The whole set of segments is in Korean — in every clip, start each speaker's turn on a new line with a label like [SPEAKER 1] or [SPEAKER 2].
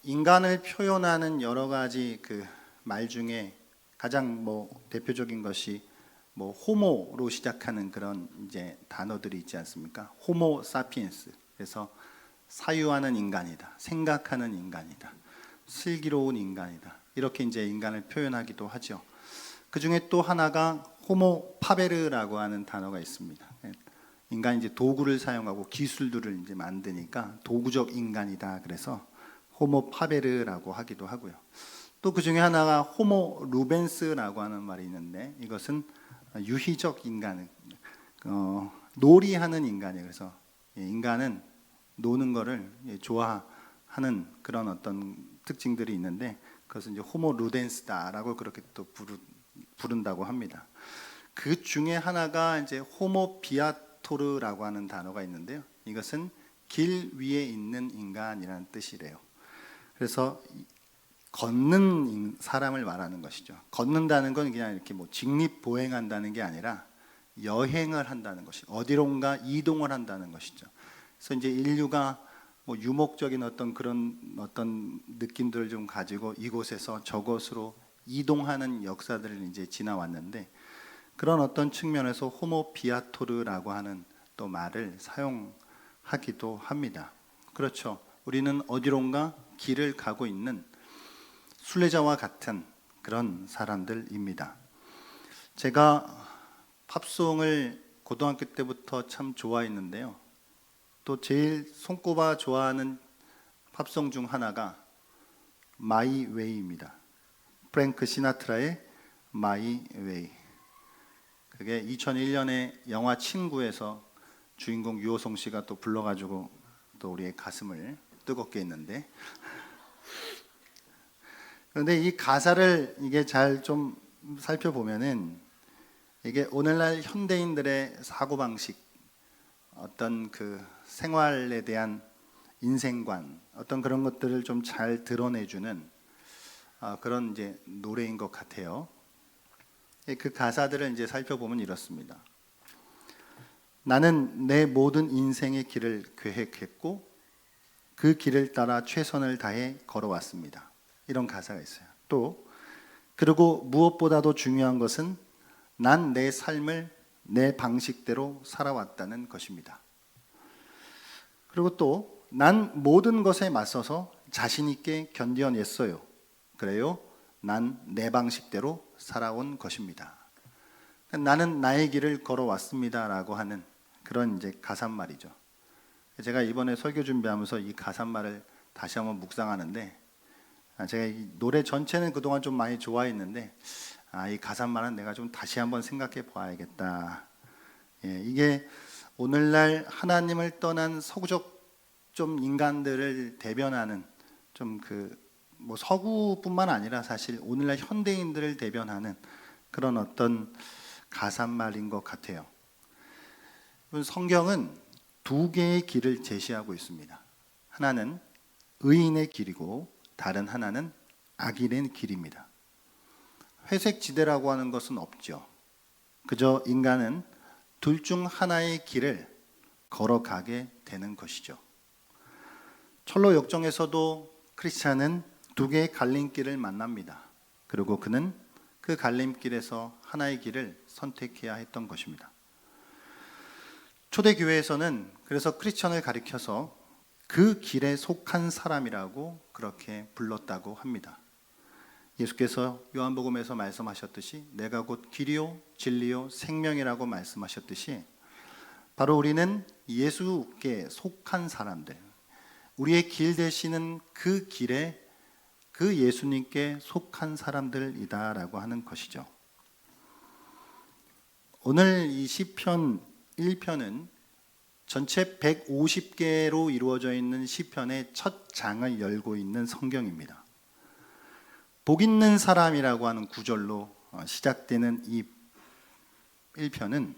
[SPEAKER 1] 인간을 표현하는 여러 가지 그 말 중에 가장 대표적인 것이 호모로 시작하는 그런 이제 단어들이 있지 않습니까? 호모 사피엔스. 그래서 사유하는 인간이다, 생각하는 인간이다, 슬기로운 인간이다. 이렇게 이제 인간을 표현하기도 하죠. 그 중에 또 하나가 호모 파베르라고 하는 단어가 있습니다. 인간이 이제 도구를 사용하고 기술들을 이제 만드니까 도구적 인간이다. 그래서 호모 파베르라고 하기도 하고요. 또 그 중에 하나가 호모 루벤스라고 하는 말이 있는데 이것은 유희적 인간, 놀이하는 인간이에요. 그래서 인간은 노는 거를 좋아하는 그런 어떤 특징들이 있는데 그것은 이제 호모 루덴스다라고 그렇게 또 부른다고 합니다. 그 중에 하나가 이제 호모 비아토르라고 하는 단어가 있는데요. 이것은 길 위에 있는 인간이라는 뜻이래요. 그래서 걷는 사람을 말하는 것이죠. 걷는다는 건 그냥 이렇게 직립보행한다는 게 아니라 여행을 한다는 것이, 어디론가 이동을 한다는 것이죠. 그래서 이제 인류가 유목적인 그런 느낌들을 좀 가지고 이곳에서 저곳으로 이동하는 역사들을 이제 지나왔는데 그런 어떤 측면에서 호모 비아토르라고 하는 또 말을 사용하기도 합니다. 그렇죠. 우리는 어디론가 길을 가고 있는 순례자와 같은 그런 사람들입니다. 제가 팝송을 고등학교 때부터 참 좋아했는데요. 또 제일 손꼽아 좋아하는 팝송 중 하나가 마이 웨이입니다. 프랭크 시나트라의 마이 웨이. 그게 2001년에 영화 친구에서 주인공 유호성 씨가 또 불러가지고 또 우리의 가슴을 뜨겁게 했는데, 그런데 이 가사를 이게 잘 좀 살펴보면은 이게 오늘날 현대인들의 사고방식, 어떤 그 생활에 대한 인생관, 어떤 그런 것들을 좀 잘 드러내주는 그런 이제 노래인 것 같아요. 그 가사들을 이제 살펴보면 이렇습니다. 나는 내 모든 인생의 길을 계획했고 그 길을 따라 최선을 다해 걸어왔습니다. 이런 가사가 있어요. 또 그리고 무엇보다도 중요한 것은 난 내 삶을 내 방식대로 살아왔다는 것입니다. 그리고 또 난 모든 것에 맞서서 자신 있게 견뎌냈어요. 그래요. 난 내 방식대로 살아온 것입니다. 나는 나의 길을 걸어왔습니다라고 하는 그런 이제 가사말이죠. 제가 이번에 설교 준비하면서 이 가사말을 다시 한번 묵상하는데 제가 이 노래 전체는 그동안 좀 많이 좋아했는데 이 가사말은 내가 좀 다시 한번 생각해 봐야겠다. 이게 오늘날 하나님을 떠난 서구적 좀 인간들을 대변하는 좀 서구뿐만 아니라 사실 오늘날 현대인들을 대변하는 그런 어떤 가사말인 것 같아요. 성경은 두 개의 길을 제시하고 있습니다. 하나는 의인의 길이고 다른 하나는 악인의 길입니다. 회색 지대라고 하는 것은 없죠. 그저 인간은 둘 중 하나의 길을 걸어가게 되는 것이죠. 철로 역정에서도 크리스찬은 두 개의 갈림길을 만납니다. 그리고 그는 그 갈림길에서 하나의 길을 선택해야 했던 것입니다. 초대교회에서는 그래서 크리스찬을 가리켜서 그 길에 속한 사람이라고 그렇게 불렀다고 합니다. 예수께서 요한복음에서 말씀하셨듯이 내가 곧 길이요 진리요 생명이라고 말씀하셨듯이 바로 우리는 예수께 속한 사람들, 우리의 길 되시는 그 길에 그 예수님께 속한 사람들이다라고 하는 것이죠. 오늘 이 시편 1편은 전체 150개로 이루어져 있는 시편의 첫 장을 열고 있는 성경입니다. 복 있는 사람이라고 하는 구절로 시작되는 이 1편은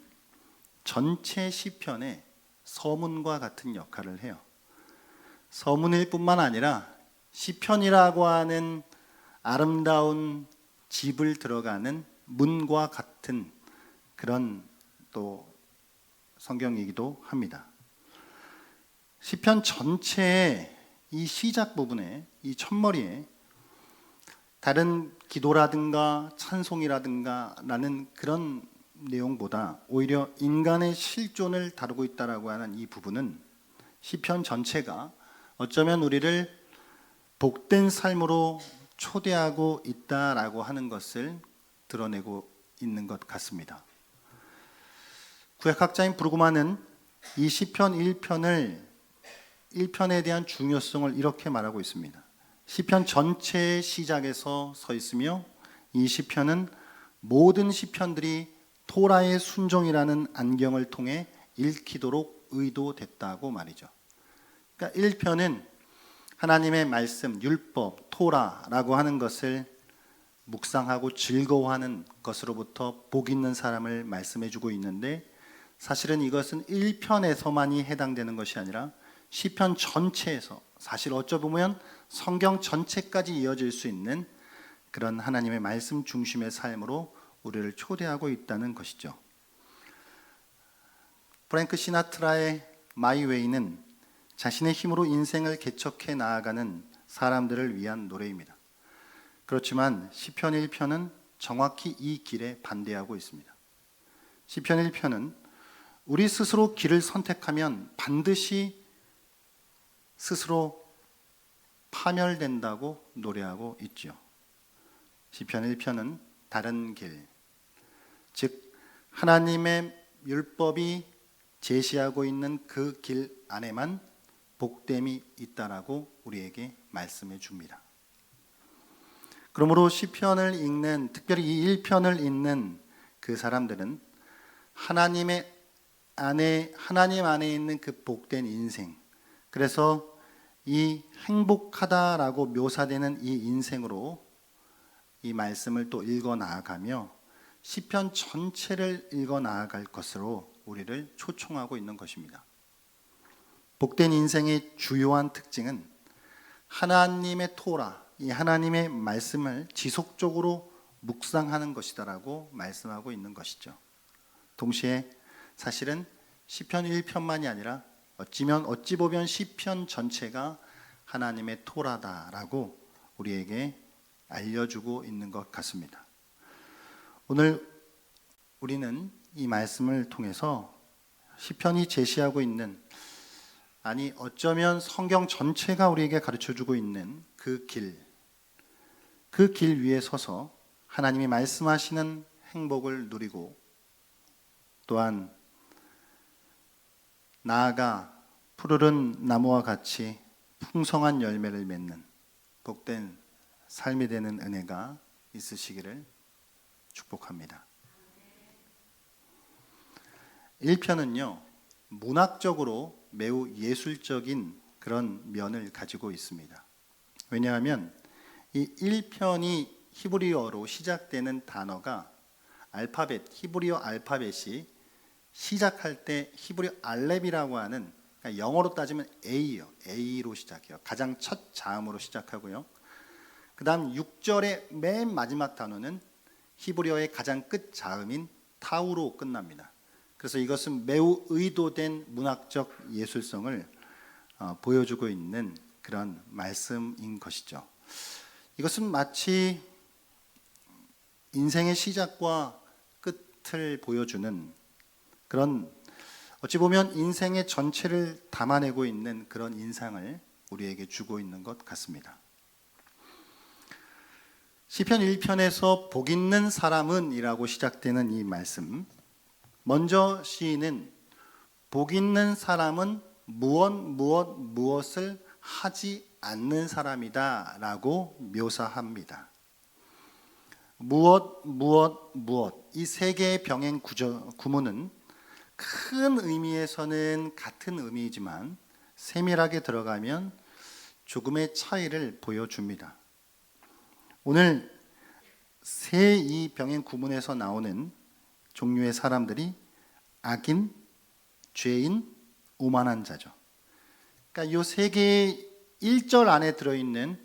[SPEAKER 1] 전체 시편의 서문과 같은 역할을 해요. 서문일 뿐만 아니라 시편이라고 하는 아름다운 집을 들어가는 문과 같은 그런 또 성경이기도 합니다. 시편 전체에 이 시작 부분에, 이 첫머리에 다른 기도라든가 찬송이라든가 라는 그런 내용보다 오히려 인간의 실존을 다루고 있다라고 하는 이 부분은 시편 전체가 어쩌면 우리를 복된 삶으로 초대하고 있다라고 하는 것을 드러내고 있는 것 같습니다. 구약학자인 브루그만은 이 시편 1편에 대한 중요성을 이렇게 말하고 있습니다. 시편 전체의 시작에서 서 있으며 이 시편은 모든 시편들이 토라의 순종이라는 안경을 통해 읽히도록 의도됐다고 말이죠. 그러니까 1편은 하나님의 말씀, 율법, 토라라고 하는 것을 묵상하고 즐거워하는 것으로부터 복 있는 사람을 말씀해 주고 있는데, 사실은 이것은 1편에서만이 해당되는 것이 아니라 시편 전체에서, 사실 어쩌보면 성경 전체까지 이어질 수 있는 그런 하나님의 말씀 중심의 삶으로 우리를 초대하고 있다는 것이죠. 프랭크 시나트라의 마이 웨이는 자신의 힘으로 인생을 개척해 나아가는 사람들을 위한 노래입니다. 그렇지만 시편 1편은 정확히 이 길에 반대하고 있습니다. 시편 1편은 우리 스스로 길을 선택하면 반드시 스스로 파멸된다고 노래하고 있죠. 시편 1편은 다른 길, 즉 하나님의 율법이 제시하고 있는 그 길 안에만 복됨이 있다라고 우리에게 말씀해 줍니다. 그러므로 시편을 읽는, 특별히 이 1편을 읽는 그 사람들은 하나님 안에 있는 그 복된 인생, 그래서 이 행복하다라고 묘사되는 이 인생으로 이 말씀을 또 읽어 나아가며 시편 전체를 읽어 나아갈 것으로 우리를 초청하고 있는 것입니다. 복된 인생의 주요한 특징은 하나님의 토라, 이 하나님의 말씀을 지속적으로 묵상하는 것이다라고 말씀하고 있는 것이죠. 동시에 사실은 시편 1편만이 아니라 어찌 보면 시편 전체가 하나님의 토라다라고 우리에게 알려주고 있는 것 같습니다. 오늘 우리는 이 말씀을 통해서 시편이 제시하고 있는, 아니 어쩌면 성경 전체가 우리에게 가르쳐주고 있는 그 길 위에 서서 하나님이 말씀하시는 행복을 누리고, 또한 나아가 푸르른 나무와 같이 풍성한 열매를 맺는 복된 삶이 되는 은혜가 있으시기를 축복합니다. 1편은요, 문학적으로 매우 예술적인 그런 면을 가지고 있습니다. 왜냐하면 이 1편이 히브리어로 시작되는 단어가 히브리어 알파벳이 시작할 때 히브리어 알렙이라고 하는, 그러니까 영어로 따지면 A로 시작해요. 가장 첫 자음으로 시작하고요. 그 다음 6절의 맨 마지막 단어는 히브리어의 가장 끝 자음인 타우로 끝납니다. 그래서 이것은 매우 의도된 문학적 예술성을 보여주고 있는 그런 말씀인 것이죠. 이것은 마치 인생의 시작과 끝을 보여주는 그런, 어찌 보면 인생의 전체를 담아내고 있는 그런 인상을 우리에게 주고 있는 것 같습니다. 시편 1편에서 복 있는 사람은 이라고 시작되는 이 말씀, 먼저 시인은 복 있는 사람은 무엇을 하지 않는 사람이다 라고 묘사합니다. 무엇 이 세 개의 병행 구문은 큰 의미에서는 같은 의미이지만 세밀하게 들어가면 조금의 차이를 보여줍니다. 오늘 이 병행 구문에서 나오는 종류의 사람들이 악인, 죄인, 오만한 자죠. 그러니까 이 세 개의 1절 안에 들어있는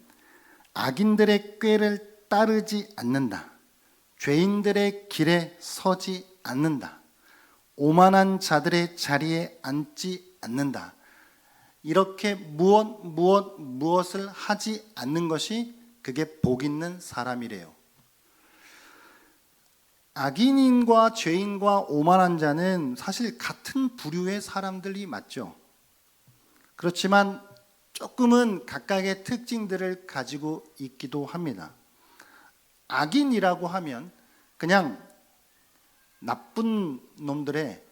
[SPEAKER 1] 악인들의 꾀를 따르지 않는다, 죄인들의 길에 서지 않는다, 오만한 자들의 자리에 앉지 않는다, 이렇게 무엇을 하지 않는 것이 그게 복 있는 사람이래요. 악인과 죄인과 오만한 자는 사실 같은 부류의 사람들이 맞죠. 그렇지만 조금은 각각의 특징들을 가지고 있기도 합니다. 악인이라고 하면 그냥 나쁜 놈들을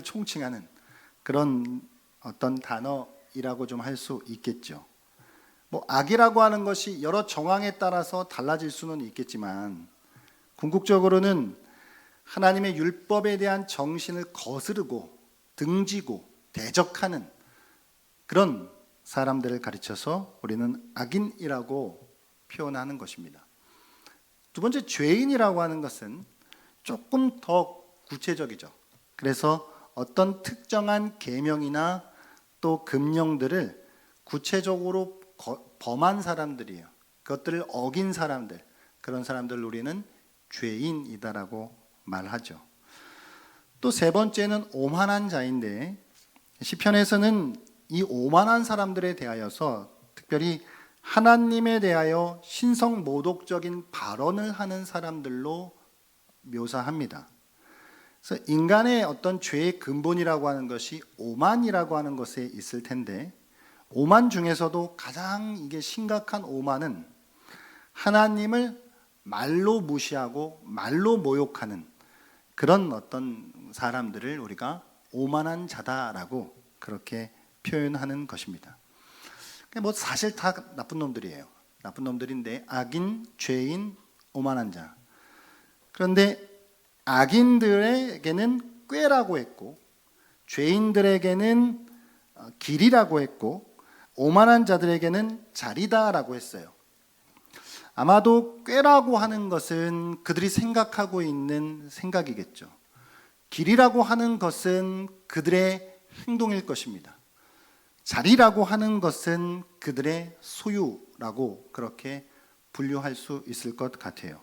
[SPEAKER 1] 총칭하는 그런 어떤 단어이라고 좀 할 수 있겠죠. 악이라고 하는 것이 여러 정황에 따라서 달라질 수는 있겠지만 궁극적으로는 하나님의 율법에 대한 정신을 거스르고 등지고 대적하는 그런 사람들을 가르쳐서 우리는 악인이라고 표현하는 것입니다. 두 번째, 죄인이라고 하는 것은 조금 더 구체적이죠. 그래서 어떤 특정한 계명이나 또 금령들을 구체적으로 범한 사람들이에요. 그것들을 어긴 사람들, 그런 사람들을 우리는 죄인이다라고 말하죠. 또 세 번째는 오만한 자인데 시편에서는 이 오만한 사람들에 대하여서 특별히 하나님에 대하여 신성모독적인 발언을 하는 사람들로 묘사합니다. 그래서 인간의 어떤 죄의 근본이라고 하는 것이 오만이라고 하는 것에 있을 텐데 오만 중에서도 가장 이게 심각한 오만은 하나님을 말로 무시하고 말로 모욕하는 그런 어떤 사람들을 우리가 오만한 자다라고 그렇게 표현하는 것입니다. 사실 다 나쁜 놈들이에요. 나쁜 놈들인데 악인, 죄인, 오만한 자. 그런데 악인들에게는 꾀라고 했고 죄인들에게는 길이라고 했고 오만한 자들에게는 자리다라고 했어요. 아마도 꾀라고 하는 것은 그들이 생각하고 있는 생각이겠죠. 길이라고 하는 것은 그들의 행동일 것입니다. 자리라고 하는 것은 그들의 소유라고 그렇게 분류할 수 있을 것 같아요.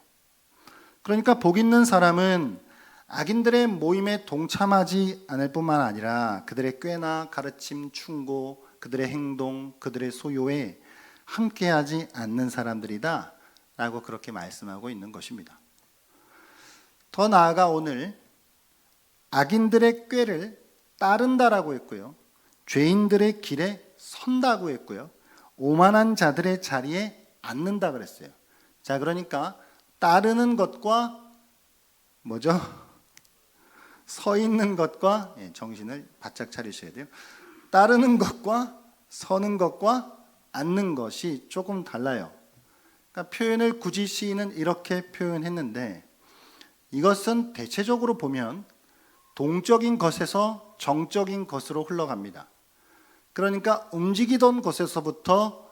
[SPEAKER 1] 그러니까 복 있는 사람은 악인들의 모임에 동참하지 않을 뿐만 아니라 그들의 꾀나 가르침, 충고, 그들의 행동, 그들의 소유에 함께하지 않는 사람들이다 라고 그렇게 말씀하고 있는 것입니다. 더 나아가 오늘 악인들의 꾀를 따른다라고 했고요, 죄인들의 길에 선다고 했고요, 오만한 자들의 자리에 앉는다 그랬어요. 자, 그러니까 따르는 것과 서 있는 것과 정신을 바짝 차리셔야 돼요. 따르는 것과 서는 것과 앉는 것이 조금 달라요. 그러니까 표현을 굳이 시인은 이렇게 표현했는데 이것은 대체적으로 보면 동적인 것에서 정적인 것으로 흘러갑니다. 그러니까 움직이던 것에서부터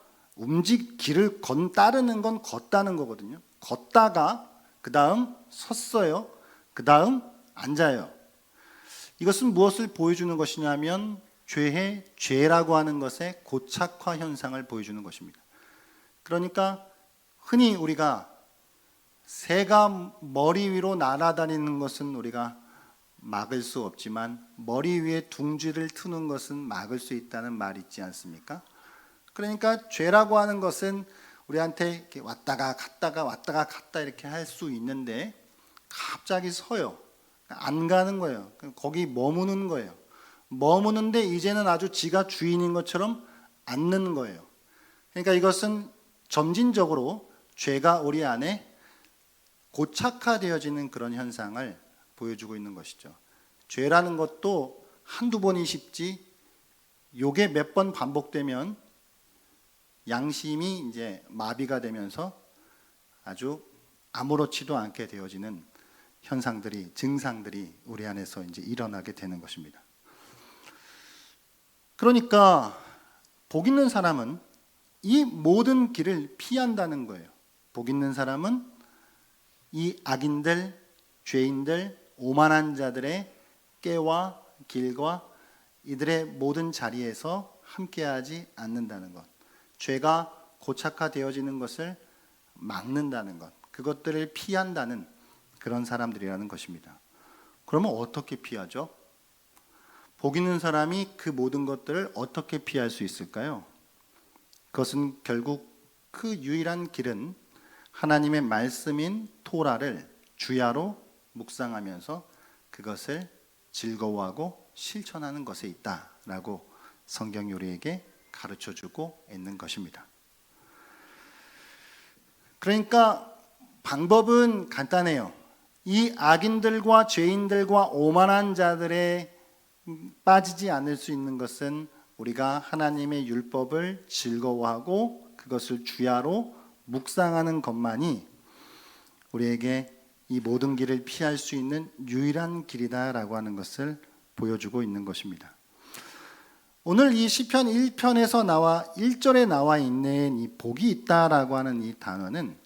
[SPEAKER 1] 길을 따르는 건 걷다는 거거든요. 걷다가 그 다음 섰어요. 그 다음 앉아요. 이것은 무엇을 보여주는 것이냐면 죄라고 하는 것의 고착화 현상을 보여주는 것입니다. 그러니까 흔히 우리가 새가 머리 위로 날아다니는 것은 우리가 막을 수 없지만 머리 위에 둥지를 트는 것은 막을 수 있다는 말이 있지 않습니까? 그러니까 죄라고 하는 것은 우리한테 이렇게 왔다가 갔다 이렇게 할 수 있는데 갑자기 서요. 안 가는 거예요. 거기 머무는 거예요. 머무는데 이제는 아주 지가 주인인 것처럼 앉는 거예요. 그러니까 이것은 점진적으로 죄가 우리 안에 고착화되어지는 그런 현상을 보여주고 있는 것이죠. 죄라는 것도 한두 번이 쉽지 요게 몇 번 반복되면 양심이 이제 마비가 되면서 아주 아무렇지도 않게 되어지는 증상들이 우리 안에서 이제 일어나게 되는 것입니다. 그러니까 복 있는 사람은 이 모든 길을 피한다는 거예요. 복 있는 사람은 이 악인들, 죄인들, 오만한 자들의 꾀와 길과 이들의 모든 자리에서 함께하지 않는다는 것, 죄가 고착화되어지는 것을 막는다는 것, 그것들을 피한다는 그런 사람들이라는 것입니다. 그러면 어떻게 피하죠? 복 있는 사람이 그 모든 것들을 어떻게 피할 수 있을까요? 그것은 결국 그 유일한 길은 하나님의 말씀인 토라를 주야로 묵상하면서 그것을 즐거워하고 실천하는 것에 있다라고 성경이 우리에게 가르쳐주고 있는 것입니다. 그러니까 방법은 간단해요. 이 악인들과 죄인들과 오만한 자들의 빠지지 않을 수 있는 것은 우리가 하나님의 율법을 즐거워하고 그것을 주야로 묵상하는 것만이 우리에게 이 모든 길을 피할 수 있는 유일한 길이다라고 하는 것을 보여주고 있는 것입니다. 오늘 이 시편 1편에서 1절에 나와 있는 이 복이 있다라고 하는 이 단어는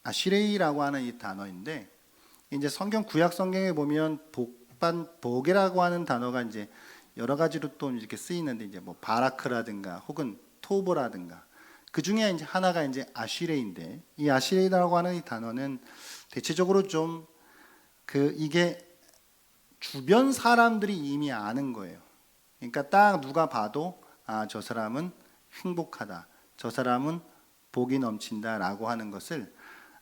[SPEAKER 1] 아시레이라고 하는 이 단어인데, 이제 성경 구약 성경에 보면 복이라고 하는 단어가 이제 여러 가지로 또 이렇게 쓰이는데, 이제 뭐 바라크라든가 혹은 토보라든가 그 중에 이제 하나가 이제 아시레인데, 이 아시레이라고 하는 이 단어는 대체적으로 좀 이게 주변 사람들이 이미 아는 거예요. 그러니까 딱 누가 봐도 저 사람은 행복하다, 저 사람은 복이 넘친다라고 하는 것을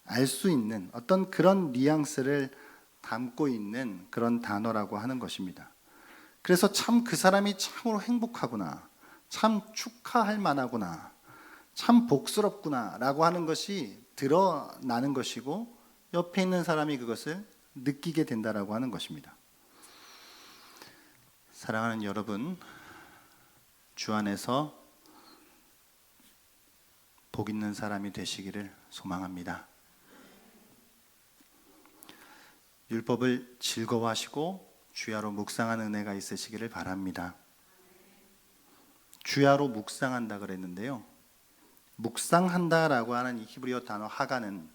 [SPEAKER 1] 알 수 있는 어떤 그런 뉘앙스를 담고 있는 그런 단어라고 하는 것입니다. 그래서 참 그 사람이 참으로 행복하구나, 참 축하할 만하구나, 참 복스럽구나 라고 하는 것이 드러나는 것이고, 옆에 있는 사람이 그것을 느끼게 된다라고 하는 것입니다. 사랑하는 여러분, 주 안에서 복 있는 사람이 되시기를 소망합니다. 율법을 즐거워하시고 주야로 묵상하는 은혜가 있으시기를 바랍니다. 주야로 묵상한다 그랬는데요, 묵상한다라고 하는 이 히브리어 단어 하가는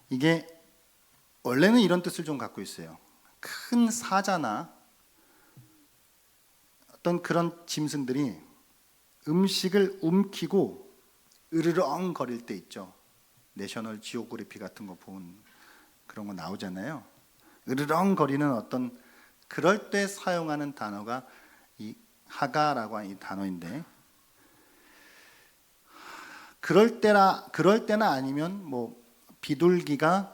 [SPEAKER 1] 이게 원래는 이런 뜻을 좀 갖고 있어요. 큰 사자나 어떤 그런 짐승들이 음식을 움키고 으르렁 거릴 때 있죠. 내셔널 지오그래피 같은 거 보면 그런 거 나오잖아요. 으르렁 거리는 어떤 그럴 때 사용하는 단어가 이 하가라고 하는 이 단어인데, 그럴 때나 아니면 뭐 비둘기가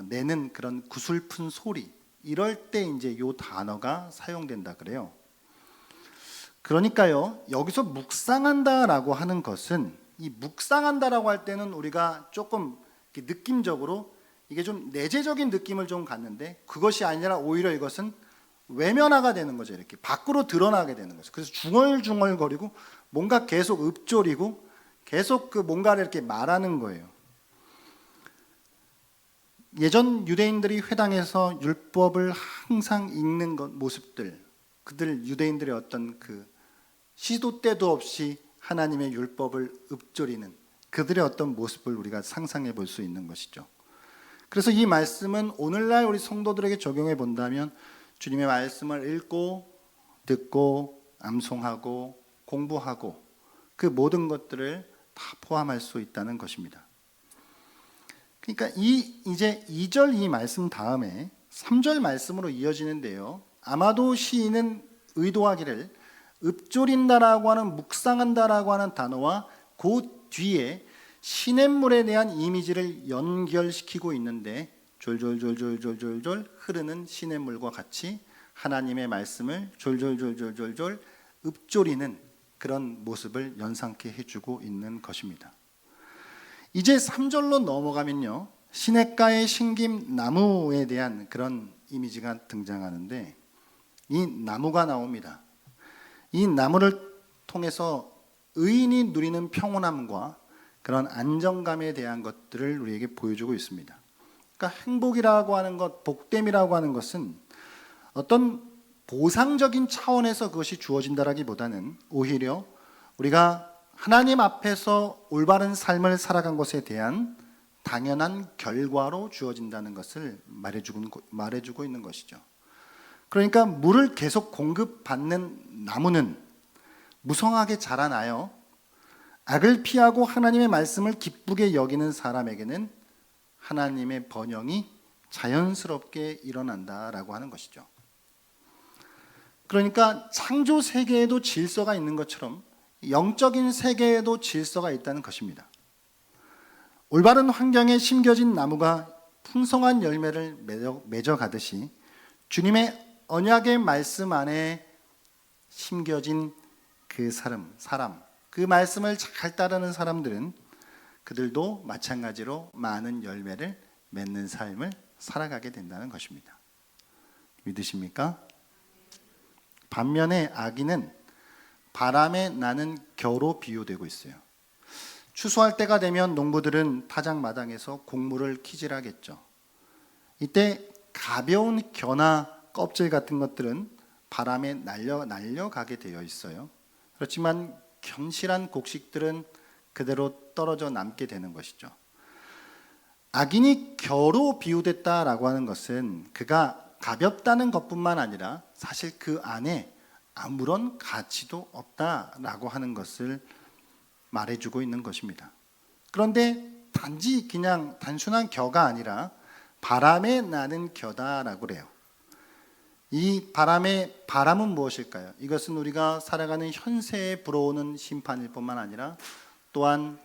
[SPEAKER 1] 내는 그런 구슬픈 소리, 이럴 때 이제 이 단어가 사용된다 그래요. 그러니까요, 여기서 묵상한다라고 하는 것은, 이 묵상한다라고 할 때는 우리가 조금 느낌적으로 이게 좀 내재적인 느낌을 좀 갖는데, 그것이 아니라 오히려 이것은 외면화가 되는 거죠. 이렇게 밖으로 드러나게 되는 거죠. 그래서 중얼중얼거리고 뭔가 계속 읊조리고 계속 그 뭔가를 이렇게 말하는 거예요. 예전 유대인들이 회당에서 율법을 항상 읽는 모습들, 그들 유대인들의 어떤 그 시도 때도 없이 하나님의 율법을 읊조리는 그들의 어떤 모습을 우리가 상상해 볼 수 있는 것이죠. 그래서 이 말씀은 오늘날 우리 성도들에게 적용해 본다면 주님의 말씀을 읽고 듣고 암송하고 공부하고 그 모든 것들을 다 포함할 수 있다는 것입니다. 그러니까 이제 2절 이 말씀 다음에 3절 말씀으로 이어지는데요, 아마도 시인은 의도하기를 읊조린다라고 하는, 묵상한다라고 하는 단어와 그 뒤에 시냇물에 대한 이미지를 연결시키고 있는데, 졸졸졸졸졸졸 흐르는 시냇물과 같이 하나님의 말씀을 졸졸졸졸졸 읊조리는 그런 모습을 연상케 해주고 있는 것입니다. 이제 3절로 넘어가면요, 시냇가에 심긴 나무에 대한 그런 이미지가 등장하는데, 이 나무가 나옵니다. 이 나무를 통해서 의인이 누리는 평온함과 그런 안정감에 대한 것들을 우리에게 보여주고 있습니다. 그러니까 행복이라고 하는 것, 복됨이라고 하는 것은 어떤 보상적인 차원에서 그것이 주어진다라기보다는 오히려 우리가 하나님 앞에서 올바른 삶을 살아간 것에 대한 당연한 결과로 주어진다는 것을 말해주고 있는 것이죠. 그러니까 물을 계속 공급받는 나무는 무성하게 자라나요. 악을 피하고 하나님의 말씀을 기쁘게 여기는 사람에게는 하나님의 번영이 자연스럽게 일어난다라고 하는 것이죠. 그러니까 창조 세계에도 질서가 있는 것처럼 영적인 세계에도 질서가 있다는 것입니다. 올바른 환경에 심겨진 나무가 풍성한 열매를 맺어가듯이 주님의 언약의 말씀 안에 심겨진 그 사람, 그 말씀을 잘 따르는 사람들은 그들도 마찬가지로 많은 열매를 맺는 삶을 살아가게 된다는 것입니다. 믿으십니까? 반면에 악인은 바람에 나는 겨로 비유되고 있어요. 추수할 때가 되면 농부들은 타작 마당에서 곡물을 키질하겠죠. 이때 가벼운 겨나 껍질 같은 것들은 바람에 날려가게 되어 있어요. 그렇지만 견실한 곡식들은 그대로 떨어져 남게 되는 것이죠. 악인이 겨로 비유됐다라고 하는 것은 그가 가볍다는 것뿐만 아니라 사실 그 안에 아무런 가치도 없다라고 하는 것을 말해주고 있는 것입니다. 그런데 단지 그냥 단순한 겨가 아니라 바람에 나는 겨다라고 그래요. 이 바람은 무엇일까요? 이것은 우리가 살아가는 현세에 불어오는 심판일 뿐만 아니라 또한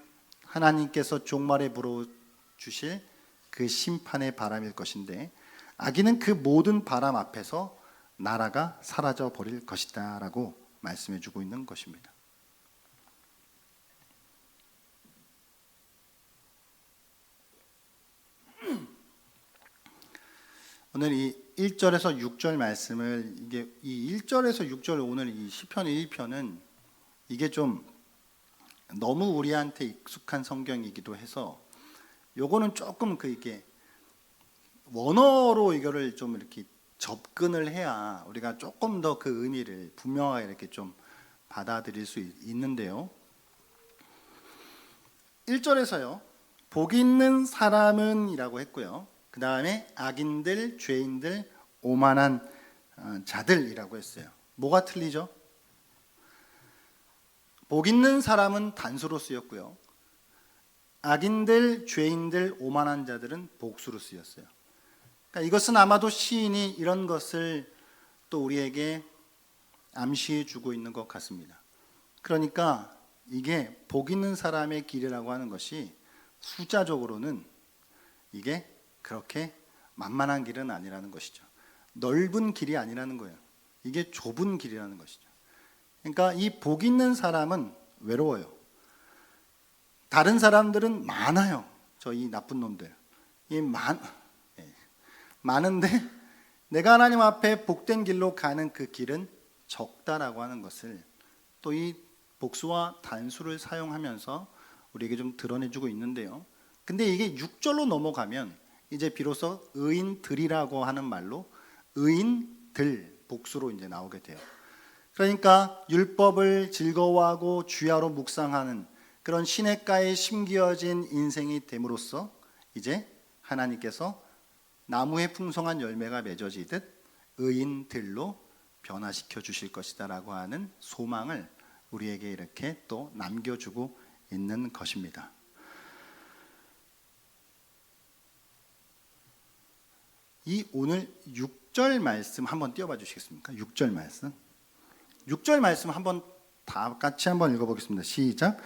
[SPEAKER 1] 하나님께서 종말에 불어주실 그 심판의 바람일 것인데, 악인은 그 모든 바람 앞에서 나라가 사라져 버릴 것이다 라고 말씀해 주고 있는 것입니다. 오늘 이 1절에서 6절 말씀을, 이 1절에서 6절 오늘 이 시편 1편은 이게 좀 너무 우리한테 익숙한 성경이기도 해서 요거는 조금 이게 원어로 이거를 좀 이렇게 접근을 해야 우리가 조금 더 그 의미를 분명하게 이렇게 좀 받아들일 수 있는데요. 1절에서요. 복 있는 사람은 이라고 했고요. 그 다음에 악인들, 죄인들, 오만한 자들이라고 했어요. 뭐가 틀리죠? 복 있는 사람은 단수로 쓰였고요. 악인들, 죄인들, 오만한 자들은 복수로 쓰였어요. 그러니까 이것은 아마도 시인이 이런 것을 또 우리에게 암시해 주고 있는 것 같습니다. 그러니까 이게 복 있는 사람의 길이라고 하는 것이 숫자적으로는 이게 그렇게 만만한 길은 아니라는 것이죠. 넓은 길이 아니라는 거예요. 이게 좁은 길이라는 것이죠. 그러니까 이 복 있는 사람은 외로워요. 다른 사람들은 많아요. 저 이 나쁜 놈들. 많은데 내가 하나님 앞에 복된 길로 가는 그 길은 적다라고 하는 것을 또 이 복수와 단수를 사용하면서 우리에게 좀 드러내주고 있는데요. 근데 이게 6절로 넘어가면 이제 비로소 의인들이라고 하는 말로 의인들 복수로 이제 나오게 돼요. 그러니까 율법을 즐거워하고 주야로 묵상하는 그런 시냇가에 심기어진 인생이 됨으로써 이제 하나님께서 나무의 풍성한 열매가 맺어지듯 의인들로 변화시켜 주실 것이다 라고 하는 소망을 우리에게 이렇게 또 남겨주고 있는 것입니다. 이 오늘 6절 말씀 한번 띄워봐 주시겠습니까? 6절 말씀. 6절 말씀 한번 다 같이 한번 읽어보겠습니다. 시작.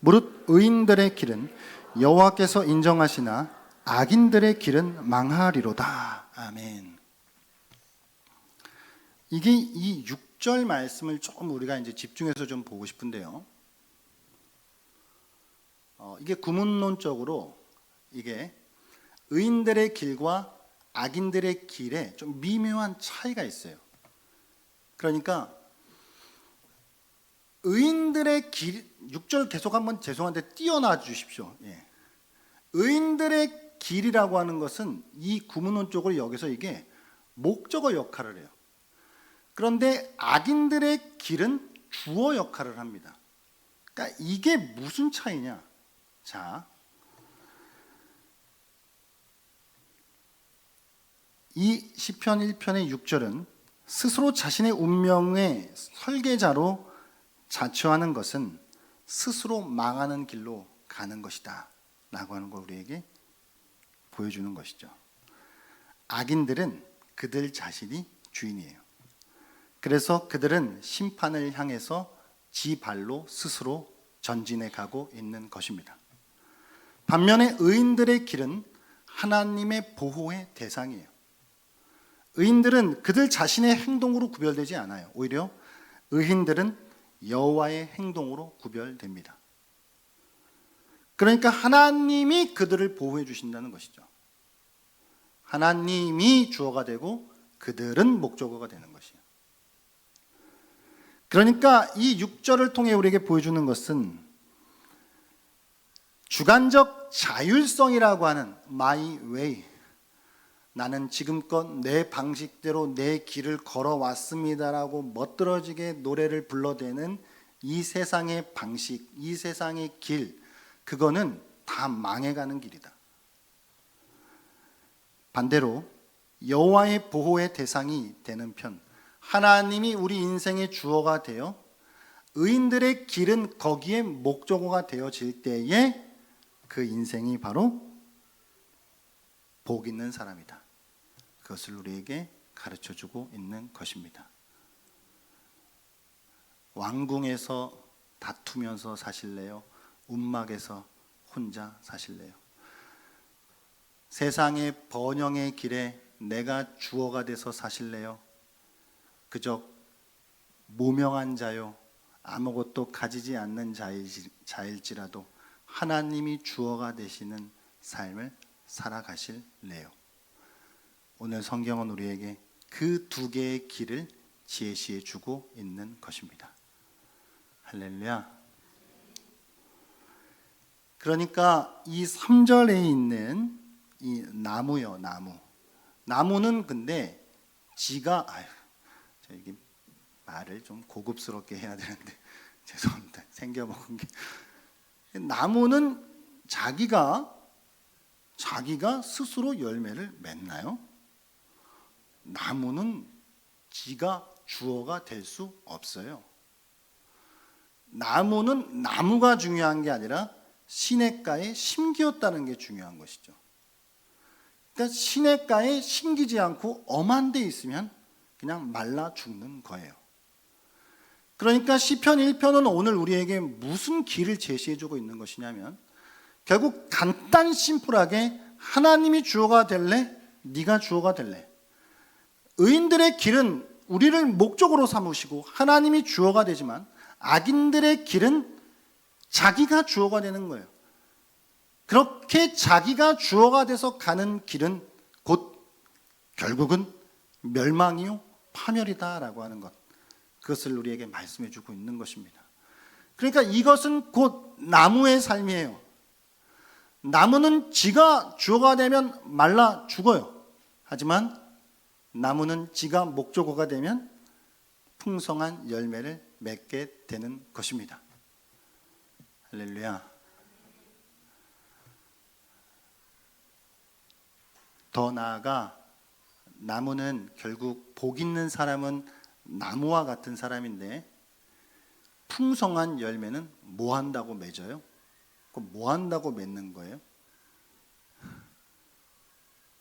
[SPEAKER 1] 무릇 의인들의 길은 여호와께서 인정하시나 악인들의 길은 망하리로다. 아멘. 이게 이 6절 말씀을 조금 우리가 이제 집중해서 좀 보고 싶은데요. 이게 구문론적으로 이게 의인들의 길과 악인들의 길에 좀 미묘한 차이가 있어요. 그러니까 의인들의 길, 6절 계속 한번 죄송한데 띄어놔 주십시오. 예. 의인들의 길이라고 하는 것은 이 구문론적으로 여기서 이게 목적어 역할을 해요. 그런데 악인들의 길은 주어 역할을 합니다. 그러니까 이게 무슨 차이냐? 자, 이 시편 1편의 6절은 스스로 자신의 운명의 설계자로 자처하는 것은 스스로 망하는 길로 가는 것이다 라고 하는 걸 우리에게 보여주는 것이죠. 악인들은 그들 자신이 주인이에요. 그래서 그들은 심판을 향해서 지 발로 스스로 전진해 가고 있는 것입니다. 반면에 의인들의 길은 하나님의 보호의 대상이에요. 의인들은 그들 자신의 행동으로 구별되지 않아요. 오히려 의인들은 여호와의 행동으로 구별됩니다. 그러니까 하나님이 그들을 보호해 주신다는 것이죠. 하나님이 주어가 되고 그들은 목적어가 되는 것이에요. 그러니까 이 6절을 통해 우리에게 보여주는 것은 주관적 자율성이라고 하는 my way, 나는 지금껏 내 방식대로 내 길을 걸어왔습니다라고 멋들어지게 노래를 불러대는 이 세상의 방식, 이 세상의 길, 그거는 다 망해가는 길이다. 반대로 여호와의 보호의 대상이 되는 편, 하나님이 우리 인생의 주어가 되어 의인들의 길은 거기에 목적어가 되어질 때에 그 인생이 바로 복 있는 사람이다. 그것을 우리에게 가르쳐주고 있는 것입니다. 왕궁에서 다투면서 사실래요? 움막에서 혼자 사실래요? 세상의 번영의 길에 내가 주어가 돼서 사실래요? 그저 무명한 자요, 아무것도 가지지 않는 자일지라도 하나님이 주어가 되시는 삶을 살아가실래요? 오늘 성경은 우리에게 그 두 개의 길을 제시해 주고 있는 것입니다. 할렐루야. 그러니까 이 3절에 있는 이 나무요, 나무. 나무는 근데 지가 저 이게 말을 좀 고급스럽게 해야 되는데 죄송합니다. 생겨먹은 게. 나무는 자기가 스스로 열매를 맺나요? 나무는 지가 주어가 될 수 없어요. 나무는 나무가 중요한 게 아니라 시냇가에 심기었다는 게 중요한 것이죠. 그러니까 시냇가에 심기지 않고 엄한 데 있으면 그냥 말라 죽는 거예요. 그러니까 시편 1편은 오늘 우리에게 무슨 길을 제시해 주고 있는 것이냐면 결국 간단 심플하게 하나님이 주어가 될래? 네가 주어가 될래? 의인들의 길은 우리를 목적으로 삼으시고 하나님이 주어가 되지만 악인들의 길은 자기가 주어가 되는 거예요. 그렇게 자기가 주어가 돼서 가는 길은 곧 결국은 멸망이요 파멸이다라고 하는 것, 그것을 우리에게 말씀해 주고 있는 것입니다. 그러니까 이것은 곧 나무의 삶이에요. 나무는 지가 주어가 되면 말라 죽어요. 하지만 나무는 지가 목적어가 되면 풍성한 열매를 맺게 되는 것입니다. 할렐루야. 더 나아가 나무는 결국 복 있는 사람은 나무와 같은 사람인데 풍성한 열매는 뭐 한다고 맺어요? 그럼 뭐 한다고 맺는 거예요?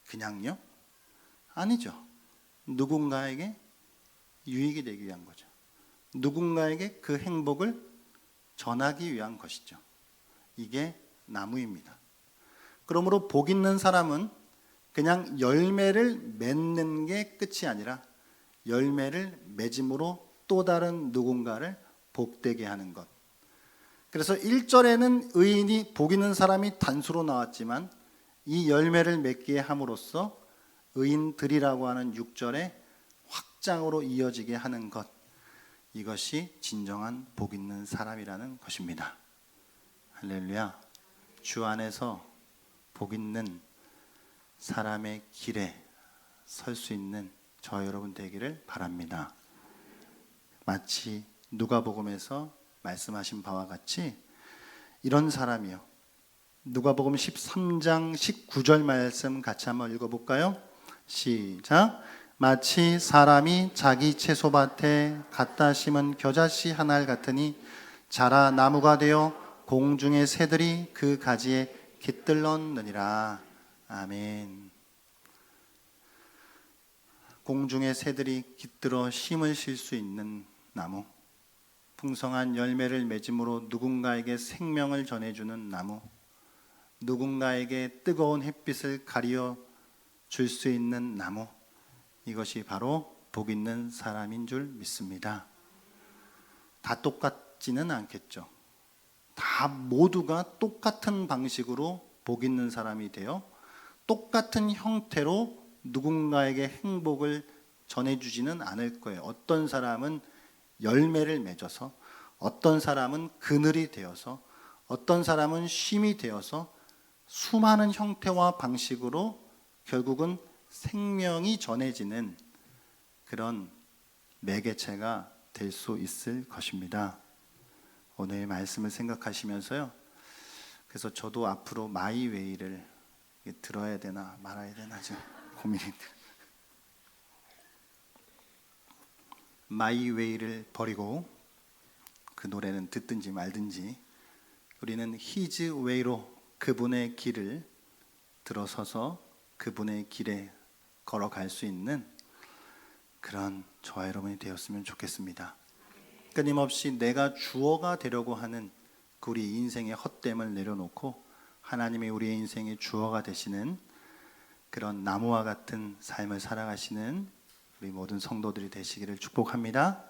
[SPEAKER 1] 그냥요? 아니죠. 누군가에게 유익이 되기 위한 거죠. 누군가에게 그 행복을 전하기 위한 것이죠. 이게 나무입니다. 그러므로 복 있는 사람은 그냥 열매를 맺는 게 끝이 아니라 열매를 맺음으로 또 다른 누군가를 복되게 하는 것. 그래서 1절에는 의인이 복 있는 사람이 단수로 나왔지만 이 열매를 맺게 함으로써 의인들이라고 하는 6절에 확장으로 이어지게 하는 것, 이것이 진정한 복 있는 사람이라는 것입니다. 할렐루야. 주 안에서 복 있는 사람의 길에 설 수 있는 저 여러분 되기를 바랍니다. 마치 누가복음에서 말씀하신 바와 같이 이런 사람이요. 누가복음 13장 19절 말씀 같이 한번 읽어볼까요? 시작. 마치 사람이 자기 채소밭에 갖다 심은 겨자씨 한 알 같으니 자라 나무가 되어 공중의 새들이 그 가지에 깃들렀느니라. 아멘. 공중의 새들이 깃들어 심을 쉴 수 있는 나무, 풍성한 열매를 맺음으로 누군가에게 생명을 전해주는 나무, 누군가에게 뜨거운 햇빛을 가리어 줄 수 있는 나무, 이것이 바로 복 있는 사람인 줄 믿습니다. 다 똑같지는 않겠죠. 다 모두가 똑같은 방식으로 복 있는 사람이 되어 똑같은 형태로 누군가에게 행복을 전해주지는 않을 거예요. 어떤 사람은 열매를 맺어서, 어떤 사람은 그늘이 되어서, 어떤 사람은 쉼이 되어서 수많은 형태와 방식으로 결국은 생명이 전해지는 그런 매개체가 될 수 있을 것입니다. 오늘의 말씀을 생각하시면서요. 그래서 저도 앞으로 마이웨이를 들어야 되나 말아야 되나 지금 고민이 돼요. 마이웨이를 버리고 그 노래는 듣든지 말든지 우리는 히즈 웨이로 그분의 길을 들어서서 그분의 길에 걸어갈 수 있는 그런 저와 여러분이 되었으면 좋겠습니다. 끊임없이 내가 주어가 되려고 하는 그 우리 인생의 헛됨을 내려놓고 하나님이 우리의 인생의 주어가 되시는 그런 나무와 같은 삶을 살아가시는 우리 모든 성도들이 되시기를 축복합니다.